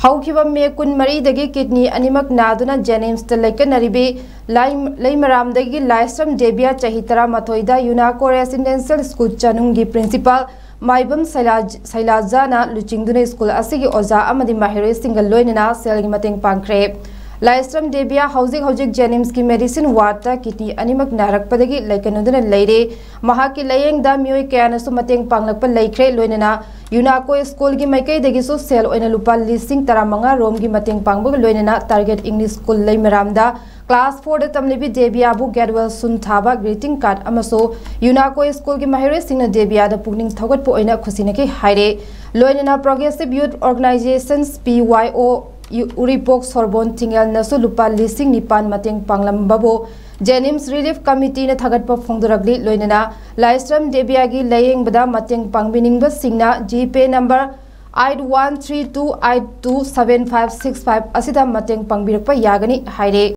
हौखिबा मे कुन मरीदगी kidney अनिमक नादुना जेनिम्स the लेकनरिबी लैमरामदगी Laishram देबिया चही 13 यूनाको residential school चनुंगी principal Maibam सैलाजाना लुचिंगदुना school असिगी ओजा अमदि माहिरे सिंगल लोइनना सेलगी मतंग पांखरे लाइस्रम देबिया हौजिक जेनिम्स की मेडिसिन वार्ड किडनी अनिमक नारकपदगी लेकनुदुना लेरे महाकी लयेंगदा मियोय कयानसु मतंग पांगलकप लेख्रे लोइनना यूनाको स्कूल की माइकैदगिसु सेल ओइना लुपा 15 रोम की मतंग पांगबग लोइनना टारगेट इंग्लिश स्कूल लैमरामदा क्लास 4 तमलिबी देबियाबु गेटवेल सुन थाबा ग्रीटिंग कार्ड अमसो यूनाको स्कूल की माहिरे सिंगना देबियादा पुगनिंग थगटपो ओइना खुसिनके हाइरे लोइनना progressive youth organisations PYO Uripok सोरबोन थिंगल नसु लुपा 9,000 मतंग पांगलमबबो जेनिम्स रिलीफ कमिटी ने थगटप फोंदरगली लोइनना लाइस्रम देबियागी लयेंगबदा मतंग पांगबिनिंगब सिंगना GPay नंबर 8132827565 असिदा मतंग पांगबिरकप यागनी हाइरे।